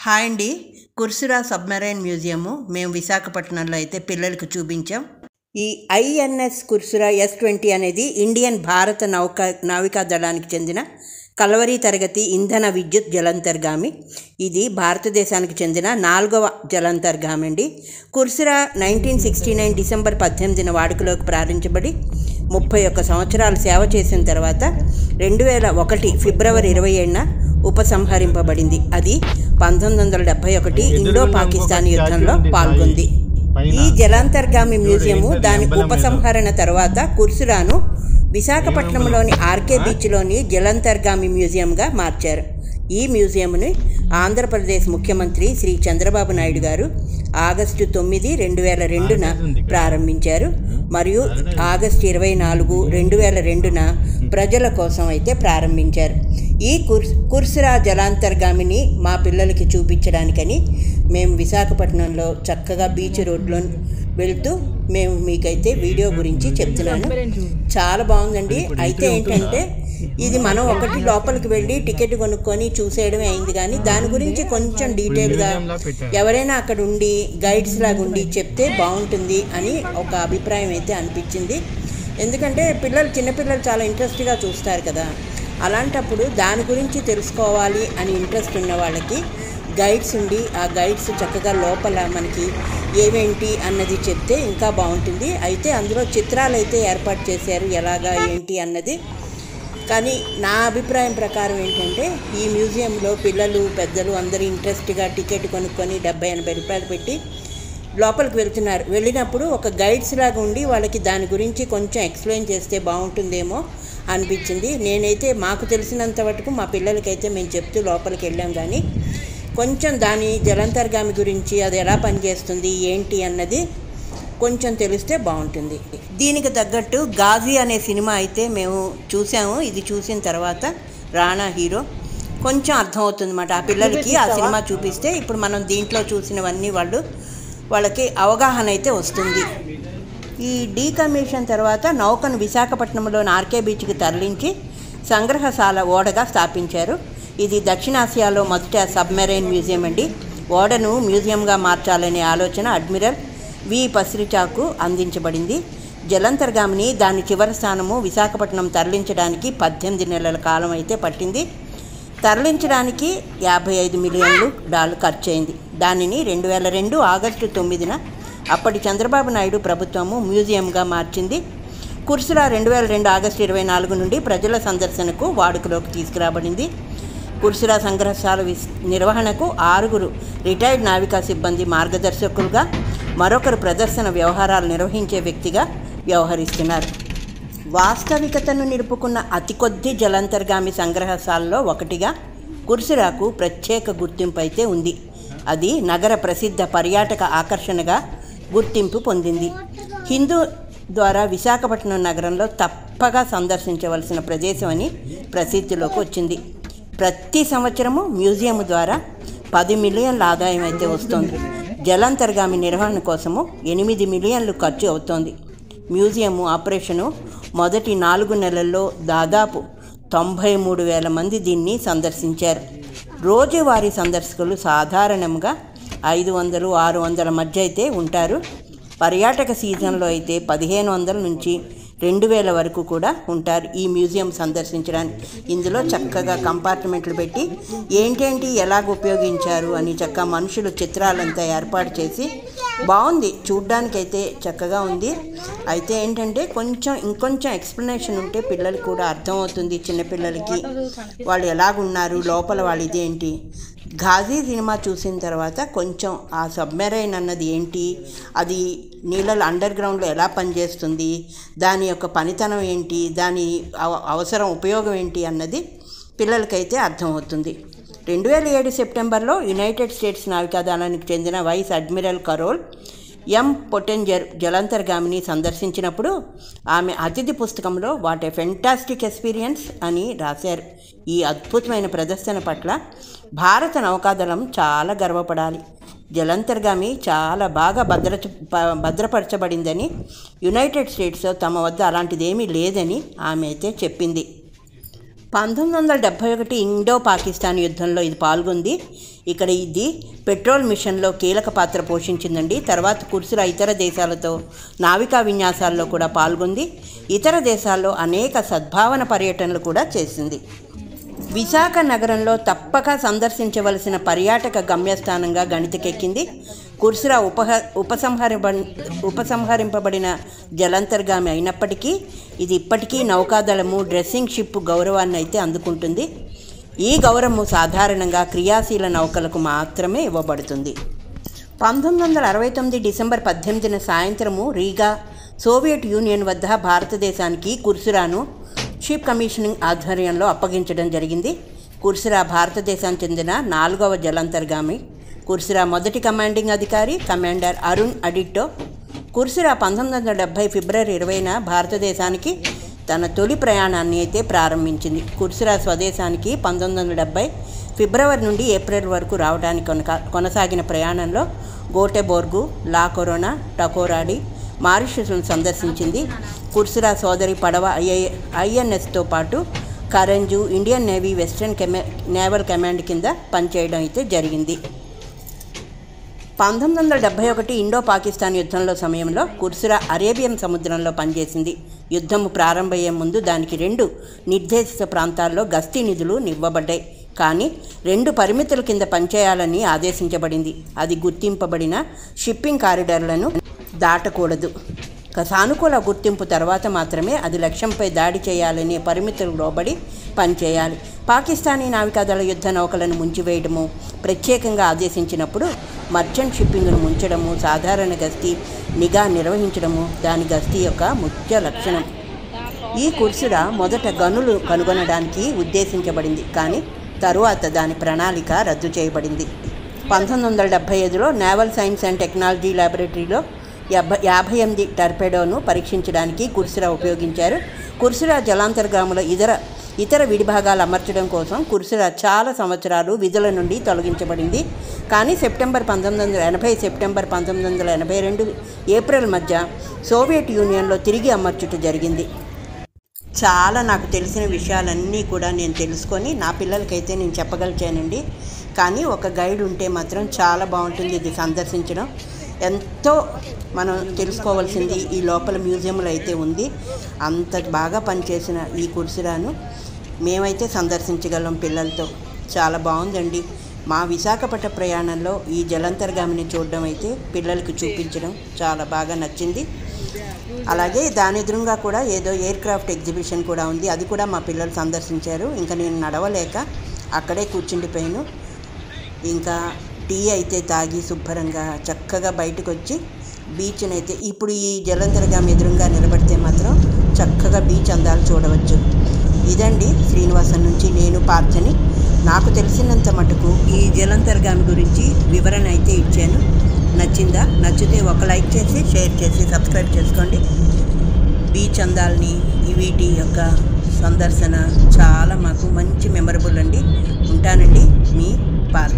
Hi అండి. Kursura submarine museum మేము విశాఖపట్నంలో అయితే పిల్లలకు చూపించాం. ఈ ఐఎన్ఎస్ కుర్సురా S-20 అనేది ఇండియన్ భారత నావికా దళానికి చెందిన కలవరీ తరగతి ఇంధన విద్యుత్ జలాంతర్గామి. ఇది భారతదేశానికి చెందిన 4వ జలాంతర్గామి అండి. కుర్సురా 1969 డిసెంబర్ 18న వాడుకలోకి ప్రారంభించబడి 31 సంవత్సరాలు సేవ చేసిన తర్వాత 2001 ఫిబ్రవరి 27న ఉపసంహరింపబడింది. అది 1971 ఇండో పాకిస్తాన్ యుద్ధంలో పాల్గొంది. ఈ జలాంతర్గామి మ్యూజియము దాని ఉపసంహరణ తర్వాత కుర్సురాను విశాఖపట్నంలోని ఆర్కే బీచ్లోని జలాంతర్గామి మ్యూజియంగా మార్చారు. ఈ మ్యూజియంని ఆంధ్రప్రదేశ్ ముఖ్యమంత్రి శ్రీ చంద్రబాబు నాయుడు గారు ఆగస్టు 9, 2002న ప్రారంభించారు మరియు ఆగస్టు 24, 2002న ప్రజల కోసం అయితే ప్రారంభించారు. ఈ కుర్సురా జలాంతర్గామిని మా పిల్లలకి చూపించడానికని మేము విశాఖపట్నంలో చక్కగా బీచ్ రోడ్లో వెళ్తూ మేము మీకైతే వీడియో గురించి చెప్తున్నాను. చాలా బాగుందండి. అయితే ఏంటంటే ఇది మనం ఒకటి లోపలికి వెళ్ళి టికెట్ కొనుక్కొని చూసేయడమే అయింది, కానీ దాని గురించి కొంచెం డీటెయిల్గా ఎవరైనా అక్కడ ఉండి గైడ్స్ లాగా ఉండి చెప్తే బాగుంటుంది అని ఒక అభిప్రాయం అయితే అనిపించింది. ఎందుకంటే చిన్నపిల్లలు చాలా ఇంట్రెస్ట్గా చూస్తారు కదా, అలాంటప్పుడు దాని గురించి తెలుసుకోవాలి అని ఇంట్రెస్ట్ ఉన్న వాళ్ళకి గైడ్స్ ఉండి ఆ గైడ్స్ చక్కగా లోపల మనకి ఏమేంటి అన్నది చెప్తే ఇంకా బాగుంటుంది. అయితే అందులో చిత్రాలు అయితే ఏర్పాటు చేశారు ఎలాగా ఏంటి అన్నది. కానీ నా అభిప్రాయం ప్రకారం ఏంటంటే ఈ మ్యూజియంలో పిల్లలు పెద్దలు అందరూ ఇంట్రెస్ట్గా టికెట్ కొనుక్కొని 70-80 రూపాయలు పెట్టి లోపలికి వెళ్ళినప్పుడు ఒక గైడ్స్ లాగా ఉండి వాళ్ళకి దాని గురించి కొంచెం ఎక్స్ప్లెయిన్ చేస్తే బాగుంటుందేమో అనిపించింది. నేనైతే మాకు తెలిసినంత మటుకు మా పిల్లలకైతే మేము చెప్తూ లోపలికి వెళ్ళాం, కానీ కొంచెం దాని జలాంతర్గామి గురించి అది ఎలా పనిచేస్తుంది ఏంటి అన్నది కొంచెం తెలిస్తే బాగుంటుంది. దీనికి తగ్గట్టు గాజీ అనే సినిమా అయితే మేము చూసాము. ఇది చూసిన తర్వాత రాణా హీరో కొంచెం అర్థమవుతుంది అన్నమాట ఆ పిల్లలకి. ఆ సినిమా చూపిస్తే ఇప్పుడు మనం దీంట్లో చూసినవన్నీ వాళ్ళకి అవగాహన అయితే వస్తుంది. ఈ డీకమిషన్ తర్వాత నౌకను విశాఖపట్నంలోని ఆర్కే బీచ్కి తరలించి సంగ్రహశాల ఓడగా స్థాపించారు. ఇది దక్షిణాసియాలో మొదట సబ్మెరైన్ మ్యూజియం అండి. ఓడను మ్యూజియంగా మార్చాలనే ఆలోచన అడ్మిరల్ వి పసిరిచాకు అందించబడింది. జలాంతర్గామిని దాని చివరి స్థానము విశాఖపట్నం తరలించడానికి 18 నెలల కాలం అయితే పట్టింది. తరలించడానికి $55 మిలియన్లు ఖర్చు అయింది. దానిని 2002 ఆగస్టు 9న అప్పటి చంద్రబాబు నాయుడు ప్రభుత్వము మ్యూజియంగా మార్చింది. కుర్సురా 2002 ఆగస్టు 24 నుండి ప్రజల సందర్శనకు వాడుకలోకి తీసుకురాబడింది. కుర్సురా సంగ్రహశాల నిర్వహణకు 6 రిటైర్డ్ నావికా సిబ్బంది మార్గదర్శకులుగా, మరొకరు ప్రదర్శన వ్యవహారాలు నిర్వహించే వ్యక్తిగా వ్యవహరిస్తున్నారు. వాస్తవికతను నిలుపుకున్న అతి కొద్ది జలాంతర్గామి సంగ్రహశాలలో ఒకటిగా కుర్సురాకు ప్రత్యేక గుర్తింపు అయితే ఉంది. అది నగర ప్రసిద్ధ పర్యాటక ఆకర్షణగా గుర్తింపు పొందింది. హిందూ ద్వారా విశాఖపట్నం నగరంలో తప్పగా సందర్శించవలసిన ప్రదేశం అని ప్రసిద్ధిలోకి వచ్చింది. ప్రతి సంవత్సరము మ్యూజియం ద్వారా 10 మిలియన్ల ఆదాయం అయితే వస్తుంది. జలాంతర్గామి నిర్వహణ కోసము 8 మిలియన్లు ఖర్చు అవుతోంది. మ్యూజియం ఆపరేషను మొదటి 4 నెలల్లో దాదాపు 93,000 మంది దీన్ని సందర్శించారు. రోజువారీ సందర్శకులు సాధారణంగా 500-600 మధ్య అయితే ఉంటారు. పర్యాటక సీజన్లో అయితే 1,500 నుంచి 2,000 వరకు కూడా ఉంటారు ఈ మ్యూజియం సందర్శించడానికి. ఇందులో చక్కగా కంపార్ట్మెంట్లు పెట్టి ఏంటేంటి ఎలాగ ఉపయోగించారు అని చక్కగా మనుషులు చిత్రాలంతా ఏర్పాటు చేసి బాగుంది. చూడ్డానికైతే చక్కగా ఉంది. అయితే ఏంటంటే ఇంకొంచెం ఎక్స్ప్లెనేషన్ ఉంటే పిల్లలకి కూడా అర్థమవుతుంది. చిన్నపిల్లలకి వాళ్ళు ఎలాగున్నారు లోపల వాళ్ళు ఇదేంటి. గాజీ సినిమా చూసిన తర్వాత కొంచెం ఆ సబ్మెరైన్ అన్నది ఏంటి, అది నీళ్ళలో అండర్ గ్రౌండ్లో ఎలా పనిచేస్తుంది, దాని యొక్క పనితనం ఏంటి, దాని అవసరం ఉపయోగం ఏంటి అన్నది పిల్లలకైతే అర్థమవుతుంది. 2007 సెప్టెంబర్లో యునైటెడ్ స్టేట్స్ నావికాదళానికి చెందిన వైస్ అడ్మిరల్ కరోల్ ఎం పొటెంజర్ జలాంతర్గామిని సందర్శించినప్పుడు ఆమె అతిథి పుస్తకంలో వాట్ ఏ ఫెంటాస్టిక్ ఎక్స్పీరియన్స్ అని రాశారు. ఈ అద్భుతమైన ప్రదర్శన పట్ల భారత నౌకాదళం చాలా గర్వపడాలి. జలాంతర్గామి చాలా బాగా భద్రపరచబడిందని, యునైటెడ్ స్టేట్స్లో తమ వద్ద అలాంటిదేమీ లేదని ఆమె అయితే చెప్పింది. 1971 ఇండో పాకిస్తాన్ యుద్ధంలో ఇది పాల్గొంది. ఇక్కడ ఇది పెట్రోల్ మిషన్లో కీలక పాత్ర పోషించిందండి. తర్వాత కుర్సురా ఇతర దేశాలతో నావికా విన్యాసాల్లో కూడా పాల్గొంది. ఇతర దేశాల్లో అనేక సద్భావన పర్యటనలు కూడా చేసింది. విశాఖ నగరంలో తప్పక సందర్శించవలసిన పర్యాటక గమ్యస్థానంగా గణితకెక్కింది. కుర్సురా ఉపసంహరింపబడిన జలాంతర్గామి అయినప్పటికీ ఇది ఇప్పటికీ నౌకాదళము డ్రెస్సింగ్ షిప్ గౌరవాన్ని అయితే అందుకుంటుంది. ఈ గౌరవము సాధారణంగా క్రియాశీల నౌకలకు మాత్రమే ఇవ్వబడుతుంది. 1969 డిసెంబర్ 18న సాయంత్రము రీగా సోవియట్ యూనియన్ వద్ద భారతదేశానికి కుర్సురాను షిప్ కమిషనింగ్ ఆధ్వర్యంలో అప్పగించడం జరిగింది. కుర్సురా భారతదేశానికి చెందిన 4వ జలాంతర్గామి. కుర్సురా మొదటి కమాండింగ్ అధికారి కమాండర్ అరుణ్ అడిట్టో. కుర్సురా 1970 ఫిబ్రవరి 20న భారతదేశానికి తన తొలి ప్రయాణాన్ని అయితే ప్రారంభించింది. కుర్సురా స్వదేశానికి 1970 ఫిబ్రవరి నుండి ఏప్రిల్ వరకు రావడానికి కొనసాగిన ప్రయాణంలో గోటెబోర్గు, లా కొరోనా, టకోరాడి, మారిషస్ను సందర్శించింది. కుర్సురా సోదరి పడవ ఐఎన్ఎస్తో పాటు Karanj Indian navy western naval command కింద పనిచేయడం అయితే జరిగింది. 1971 ఇండో పాకిస్తాన్ యుద్ధంలో సమయంలో కుర్సురా అరేబియన్ సముద్రంలో పనిచేసింది. యుద్ధం ప్రారంభమయ్యే ముందు దానికి 2 నిర్దేశిత ప్రాంతాల్లో గస్తీ నిధులు ఇవ్వబడ్డాయి. కానీ 2 పరిమితుల కింద పనిచేయాలని ఆదేశించబడింది. అది గుర్తింపబడిన షిప్పింగ్ కారిడార్లను దాటకూడదు. సానుకూల గుర్తింపు తర్వాత మాత్రమే అది లక్ష్యంపై దాడి చేయాలనే పరిమితులకు లోబడి పనిచేయాలి. పాకిస్తానీ నావికాదళ యుద్ధ నౌకలను ముంచివేయడము ప్రత్యేకంగా ఆదేశించినప్పుడు మర్చెంట్ షిప్పింగ్ను ముంచడము, సాధారణ గస్తీ నిఘా నిర్వహించడము దాని గస్తీ యొక్క ముఖ్య లక్షణం. ఈ కుర్సురా మొదట గనులు కనుగొనడానికి ఉద్దేశించబడింది, కానీ తరువాత దాని ప్రణాళిక రద్దు చేయబడింది. 1975లో నేవల్ సైన్స్ అండ్ టెక్నాలజీ ల్యాబొరేటరీలో 58 టర్పెడోను పరీక్షించడానికి కుర్సురా ఉపయోగించారు. కుర్సురా జలాంతర్గాముల ఇతర విడిభాగాలు అమర్చడం కోసం కుర్సురా చాలా సంవత్సరాలు విధుల నుండి తొలగించబడింది. కానీ సెప్టెంబర్ 1982 ఏప్రిల్ మధ్య సోవియట్ యూనియన్లో తిరిగి అమర్చుట జరిగింది. చాలా నాకు తెలిసిన విషయాలన్నీ కూడా నేను తెలుసుకొని నా పిల్లలకైతే నేను చెప్పగలిచానండి. కానీ ఒక గైడ్ ఉంటే మాత్రం చాలా బాగుంటుంది ఇది సందర్శించడం. ఎంతో మనం తెలుసుకోవాల్సింది ఈ లోపల మ్యూజియంలో అయితే ఉంది. అంత బాగా పనిచేసిన ఈ కుర్సురాను మేమైతే సందర్శించగలం పిల్లలతో. చాలా బాగుందండి. మా విశాఖపట్నం ప్రయాణంలో ఈ జలాంతర్గామిని చూడడం అయితే పిల్లలకి చూపించడం చాలా బాగా నచ్చింది. అలాగే దాని ఎదురుగా కూడా ఏదో ఎయిర్ క్రాఫ్ట్ ఎగ్జిబిషన్ కూడా ఉంది. అది కూడా మా పిల్లలు సందర్శించారు. ఇంకా నేను నడవలేక అక్కడే కూర్చుండిపోయాను. ఇంకా టీ అయితే తాగి శుభ్రంగా చక్కగా బయటకు వచ్చి బీచ్ని అయితే ఇప్పుడు ఈ జలాంతర్గామి ఎదురుగా నిలబడితే మాత్రం చక్కగా బీచ్ అందాలు చూడవచ్చు. ఇదండి శ్రీనివాసం నుంచి నేను పార్థని. నాకు తెలిసినంత మటుకు ఈ జలాంతర్గామి గురించి వివరణ అయితే ఇచ్చాను. నచ్చిందా? నచ్చితే ఒక లైక్ చేసి షేర్ చేసి సబ్స్క్రైబ్ చేసుకోండి. బీచ్ అందాలని వీటి యొక్క సందర్శన చాలా మాకు మంచి మెమరబుల్ అండి. ఉంటానండి మీ పార్థ.